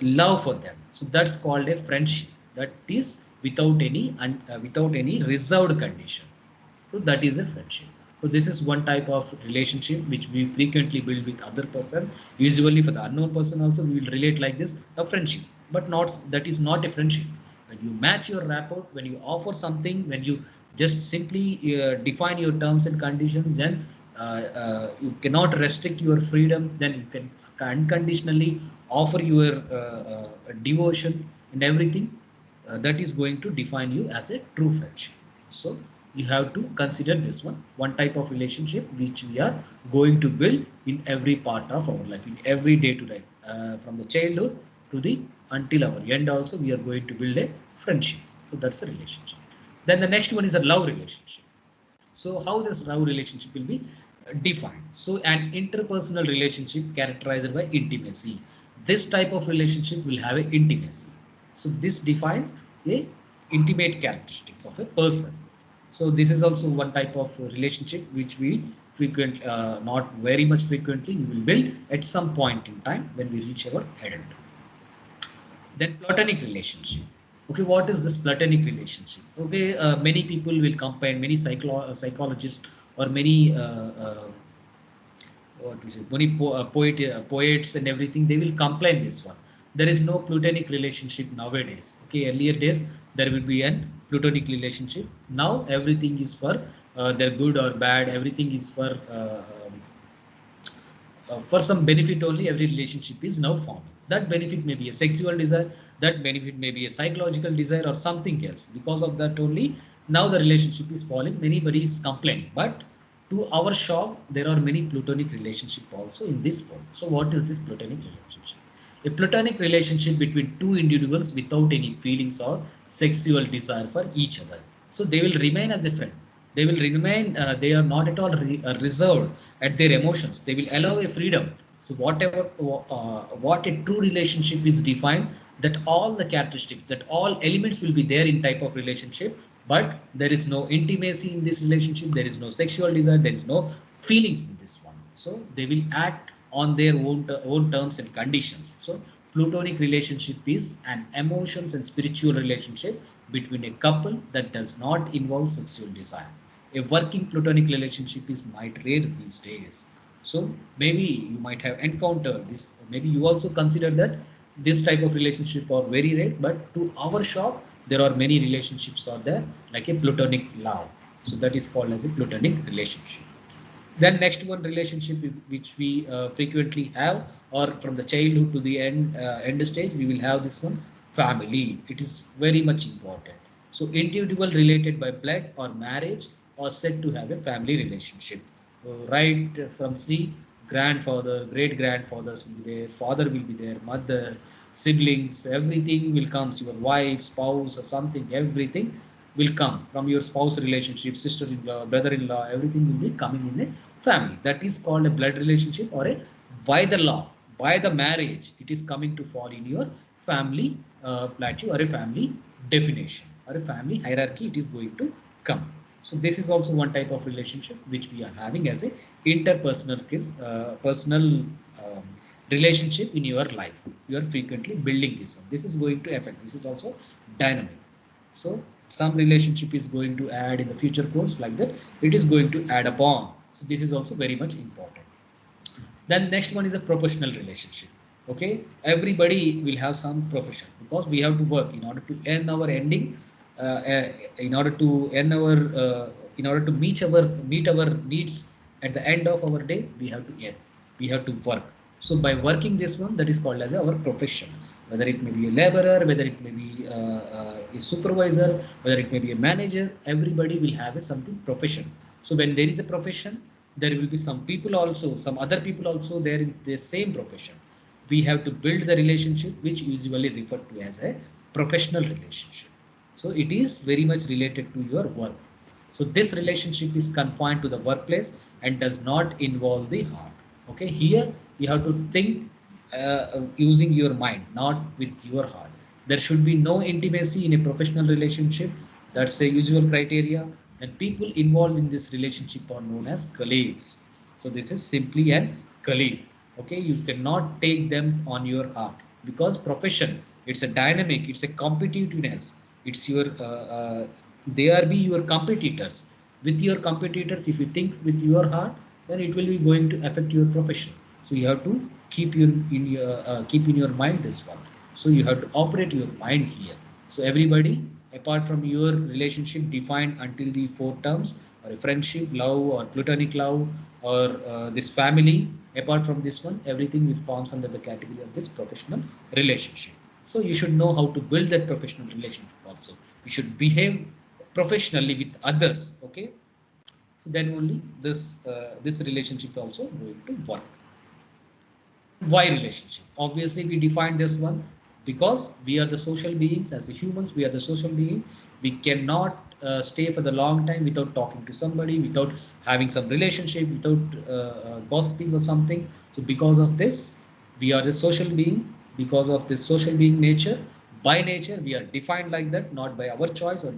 love for them. So that's called a friendship, that is without any without any reserved condition. So that is a friendship. So this is one type of relationship which we frequently build with other person. Usually for the unknown person also we will relate like this, a friendship. But not, that is not a friendship. When you match your rapport, when you offer something, when you just simply define your terms and conditions, then you cannot restrict your freedom, then you can unconditionally offer your devotion and everything, that is going to define you as a true friendship. So you have to consider this one type of relationship which we are going to build in every part of our life, in every day to day, from the childhood to the until our end also we are going to build a friendship. So that's a relationship. Then the next one is a love relationship. So how this love relationship will be defined? So an interpersonal relationship characterized by intimacy. This type of relationship will have an intimacy. So this defines a intimate characteristics of a person. So this is also one type of relationship which we frequent, not very much frequently, we will build at some point in time when we reach our adulthood. Then platonic relationship. Okay, what is this platonic relationship? Okay, many people will compare, many psychologists or many what we say, many poets and everything, they will complain this one. There is no platonic relationship nowadays. Okay, earlier days there will be an platonic relationship. Now everything is for their good or bad. Everything is for some benefit only. Every relationship is now forming. That benefit may be a sexual desire, that benefit may be a psychological desire or something else. Because of that only now the relationship is falling, anybody is complaining. But to our shock, there are many platonic relationship also in this world. So what is this platonic relationship? A platonic relationship between two individuals without any feelings or sexual desire for each other. So they will remain as a friend. They will remain, they are not at all reserved at their emotions. They will allow a freedom. So whatever, what a true relationship is defined, that all the characteristics, that all elements will be there in type of relationship, but there is no intimacy in this relationship. There is no sexual desire. There is no feelings in this one. So they will act on their own terms and conditions. So platonic relationship is an emotions and spiritual relationship between a couple that does not involve sexual desire. A working platonic relationship is might rare these days. So maybe you might have encountered this. Maybe you also consider that this type of relationship are very rare. But to our shop, there are many relationships are there, like a platonic love. So that is called as a platonic relationship. Then next one relationship which we frequently have, or from the childhood to the end stage, we will have this one, family. It is very much important. So individual related by blood or marriage are said to have a family relationship. Right from C, grandfather, great grandfathers will be there, father will be there, mother, siblings, everything will come. Your wife, spouse, or something, everything will come from your spouse relationship, sister-in-law, brother-in-law, everything will be coming in a family. That is called a blood relationship or a by the law, by the marriage, it is coming to fall in your family plateau or a family definition or a family hierarchy. It is going to come. So this is also one type of relationship which we are having as a interpersonal skill, personal relationship in your life. You are frequently building this one. This is going to affect. This is also dynamic. So some relationship is going to add in the future course like that. It is going to add upon. So this is also very much important. Then next one is a professional relationship. Okay, everybody will have some profession because we have to work in order to earn our ending, in order to earn our, in order to meet our needs at the end of our day. We have to earn. We have to work. So by working this one, that is called as our profession. Whether it may be a laborer, whether it may be a supervisor, whether it may be a manager, everybody will have a something profession. So when there is a profession, there will be some people also, some other people also there in the same profession. We have to build the relationship which usually referred to as a professional relationship. So it is very much related to your work. So this relationship is confined to the workplace and does not involve the heart. Okay, here you have to think using your mind, not with your heart. There should be no intimacy in a professional relationship. That's a usual criteria. And people involved in this relationship are known as colleagues. So this is simply an colleague. Okay, you cannot take them on your heart because profession, it's a dynamic, it's a competitiveness, it's your they are be your competitors. With your competitors, if you think with your heart, then it will be going to affect your profession. So you have to keep in your mind this one. So you have to operate your mind here. So everybody, apart from your relationship defined until the four terms, or a friendship, love, or platonic love, or this family, apart from this one, everything will forms under the category of this professional relationship. So you should know how to build that professional relationship also. You should behave professionally with others. Okay, so then only this relationship also going to work. Why relationship? Obviously, we defined this one because we are the social beings. As the humans, we are the social beings. We cannot stay for the long time without talking to somebody, without having some relationship, without gossiping or something. So because of this, we are the social being. Because of this social being nature, by nature we are defined like that, not by our choice or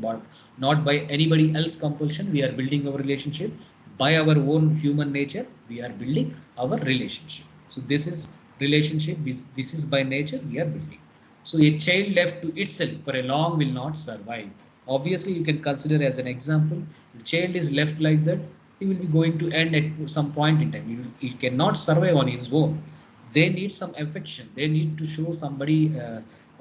not by anybody else compulsion. We are building our relationship by our own human nature. We are building our relationship. So this is relationship. This is by nature we are building. So a child left to itself for a long will not survive. Obviously, you can consider as an example. The child is left like that. He will be going to end at some point in time. He cannot survive on his own. They need some affection. They need to show somebody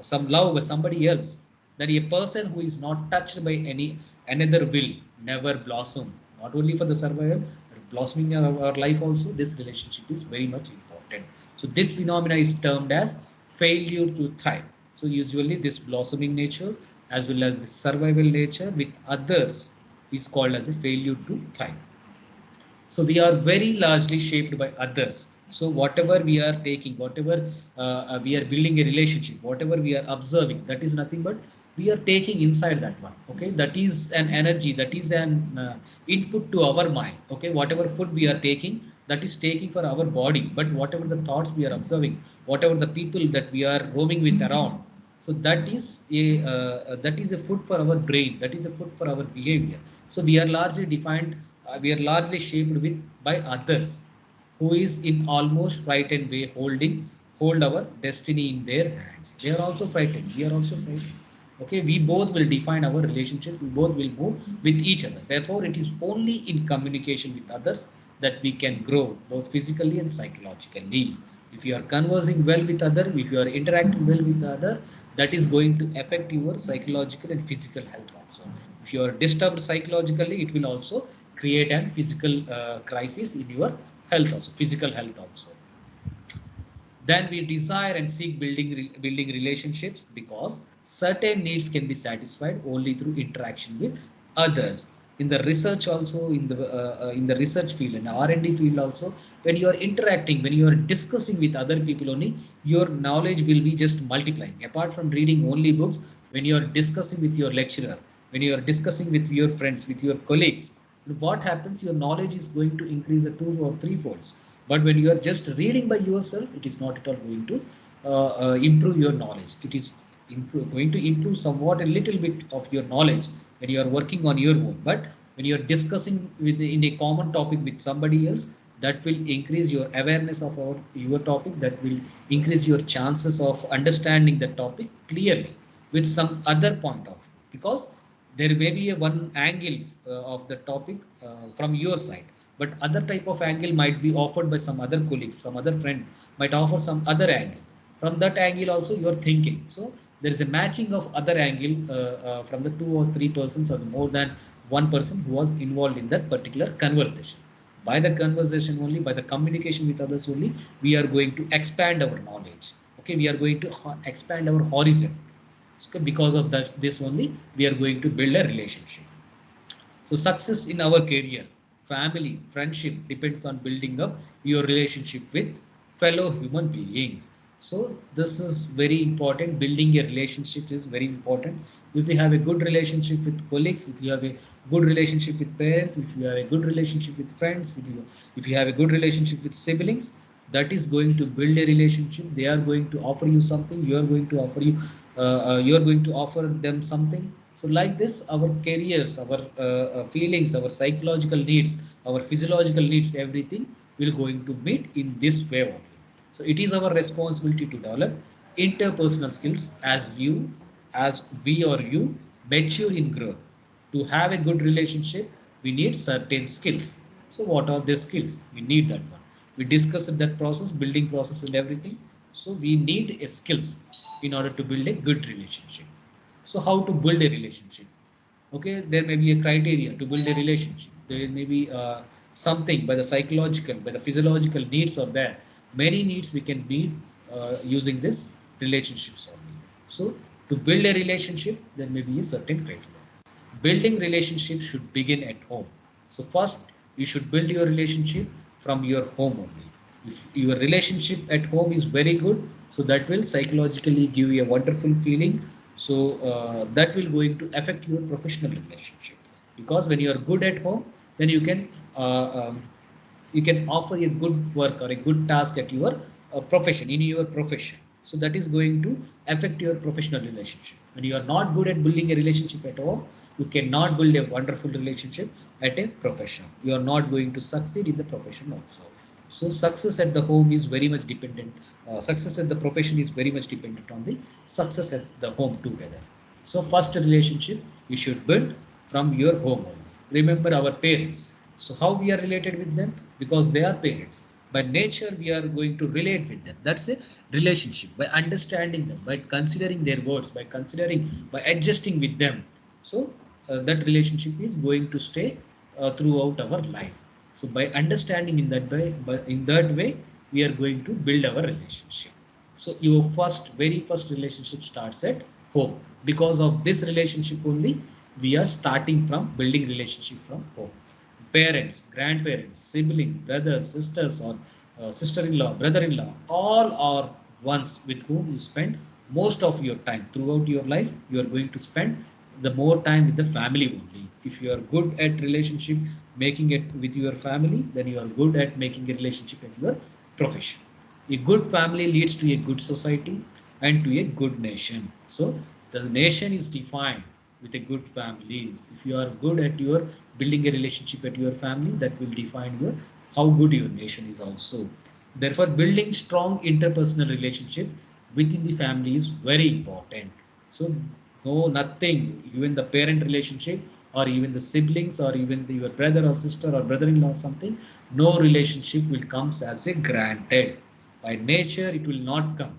some love with somebody else. That a person who is not touched by any another will never blossom. Not only for the survival, but blossoming our life also. This relationship is very much important. So this phenomena is termed as failure to thrive. So usually this blossoming nature as well as the survival nature with others is called as a failure to thrive. So we are very largely shaped by others. So whatever we are taking, whatever we are building a relationship, whatever we are observing, that is nothing but we are taking inside that one. Okay, that is an energy, that is an input to our mind. Okay, whatever food we are taking, that is taking for our body. But whatever the thoughts we are observing, whatever the people that we are roaming with around, so that is a food for our brain. That is a food for our behavior. So we are largely defined. We are largely shaped with by others, who is in almost frightened way hold our destiny in their hands. They are also frightened. We are also frightened. Okay, we both will define our relationship. We both will move with each other. Therefore, it is only in communication with others that we can grow both physically and psychologically. If you are conversing well with other, if you are interacting well with other, that is going to affect your psychological and physical health also. If you are disturbed psychologically, it will also create an physical crisis in your health also, physical health also. Then we desire and seek building relationships because certain needs can be satisfied only through interaction with others. In the research also, in the research field and R&D field also, when you are interacting, when you are discussing with other people only, your knowledge will be just multiplying. Apart from reading only books, when you are discussing with your lecturer, when you are discussing with your friends, with your colleagues, what happens? Your knowledge is going to increase a 2 or 3 folds. But when you are just reading by yourself, it is not at all going to improve your knowledge. It is going to improve somewhat a little bit of your knowledge when you are working on your own. But when you are discussing in a common topic with somebody else, that will increase your awareness of your topic. That will increase your chances of understanding the topic clearly with some other point of view, because there may be a one angle of the topic from your side, but other type of angle might be offered by some other colleague, some other friend might offer some other angle. From that angle also you are thinking. So there is a matching of other angle from the 2 or 3 persons or more than one person who was involved in that particular conversation. By the conversation only, by the communication with others only, we are going to expand our knowledge. Okay, we are going to expand our horizon. So because of that, this only we are going to build a relationship. So success in our career, family, friendship depends on building up your relationship with fellow human beings. So this is very important. Building a relationship is very important. If you have a good relationship with colleagues, if you have a good relationship with parents, if you have a good relationship with friends, if you have a good relationship with siblings, that is going to build a relationship. They are going to offer you something. You are going to offer you are going to offer them something. So like this, our careers, our feelings, our psychological needs, our physiological needs, everything will going to meet in this way only. So it is our responsibility to develop interpersonal skills as we or you mature in growth. To have a good relationship, we need certain skills. So what are the skills? We need that one. We discussed that process, building process and everything. So we need a skills in order to build a good relationship. So how to build a relationship? Okay, there may be a criteria to build a relationship. There may be something by the psychological, by the physiological needs are there. Many needs we can meet using this relationships only. So to build a relationship, there may be a certain criteria. Building relationships should begin at home. So first, you should build your relationship from your home only. If your relationship at home is very good, so that will psychologically give you a wonderful feeling. So that will going to affect your professional relationship, because when you are good at home, then you can offer a good work or a good task at your profession, in your profession. So that is going to affect your professional relationship. When you are not good at building a relationship at home, you cannot build a wonderful relationship at a profession. You are not going to succeed in the profession also. So success at the home is very much dependent. Success at the profession is very much dependent on the success at the home together. So first relationship you should build from your home only. Remember our parents. So how we are related with them? Because they are parents. By nature we are going to relate with them. That's a relationship. By understanding them, by considering their words, by adjusting with them. So that relationship is going to stay throughout our life. So by understanding in that way, we are going to build our relationship. So your very first relationship starts at home. Because of this relationship only, we are starting from building relationship from home. Parents, grandparents, siblings, brothers, sisters, or sister-in-law, brother-in-law, all are ones with whom you spend most of your time throughout your life. You are going to spend the more time with the family only. If you are good at relationship making it with your family, then you are good at making a relationship at your profession. A good family leads to a good society and to a good nation. So the nation is defined with a good families. If you are good at your building a relationship at your family, that will define your how good your nation is also. Therefore, building strong interpersonal relationship within the family is very important. So no nothing, even the parent relationship or even the siblings or even your brother or sister or brother-in-law or something, no relationship will comes as a granted. By nature, it will not come.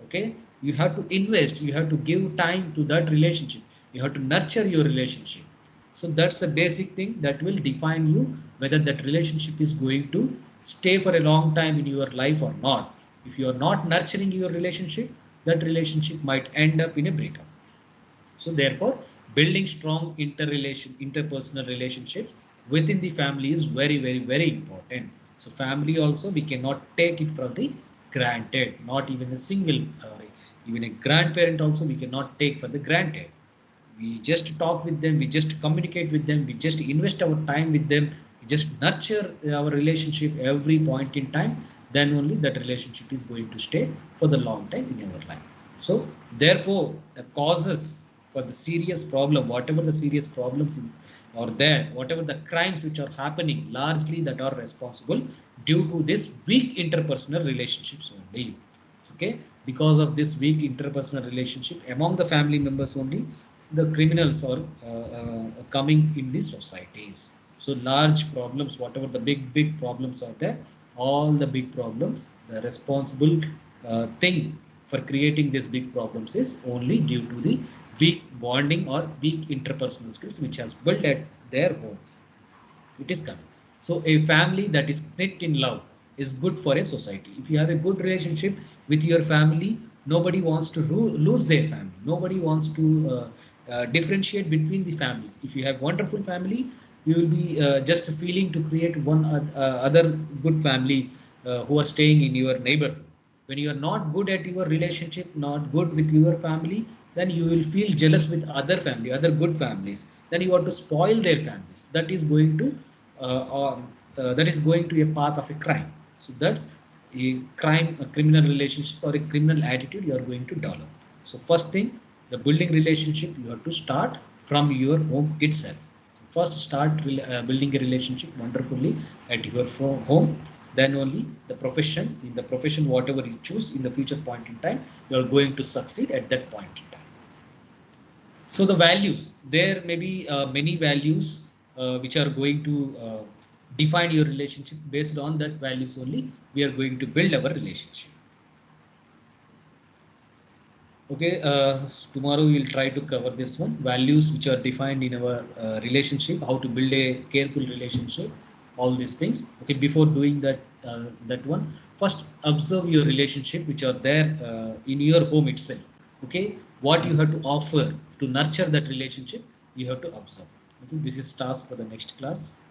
Okay, you have to invest, you have to give time to that relationship, you have to nurture your relationship. So that's the basic thing that will define you whether that relationship is going to stay for a long time in your life or not. If you are not nurturing your relationship, that relationship might end up in a breakup. So therefore, building strong interpersonal relationships within the family is very, very, very important. So family also, we cannot take it for the granted. Not even a single, even a grandparent also we cannot take for the granted. We just talk with them, we just communicate with them, we just invest our time with them, we just nurture our relationship every point in time. Then only that relationship is going to stay for the long time in our life. So therefore, the causes for the serious problem, whatever the serious problems are there, whatever the crimes which are happening, largely that are responsible due to this weak interpersonal relationships only. Okay, because of this weak interpersonal relationship among the family members only, the criminals are coming in these societies. So large problems, whatever the big problems are there, all the big problems, the responsible thing for creating these big problems is only due to the weak bonding or weak interpersonal skills which has built at their homes. It is coming. So a family that is knit in love is good for a society. If you have a good relationship with your family, nobody wants to lose their family, nobody wants to differentiate between the families. If you have wonderful family, you will be just feeling to create one other good family who are staying in your neighborhood. When you are not good at your relationship, not good with your family, then you will feel jealous with other family, other good families. Then you want to spoil their families. That is going to that is going to a path of a crime. So that's a crime, a criminal relationship or a criminal attitude you are going to develop. So first thing, the building relationship you have to start from your home itself. First start building a relationship wonderfully at your home. Then only the profession, in the profession whatever you choose in the future point in time, you are going to succeed at that point in time. So the values, there may be many values which are going to define your relationship. Based on that values only, we are going to build our relationship. Okay, tomorrow we will try to cover this one, values which are defined in our relationship, how to build a careful relationship, all these things. Okay, before doing that, that one, first observe your relationship which are there in your home itself. Okay, what you have to offer to nurture that relationship, you have to observe. I think this is task for the next class.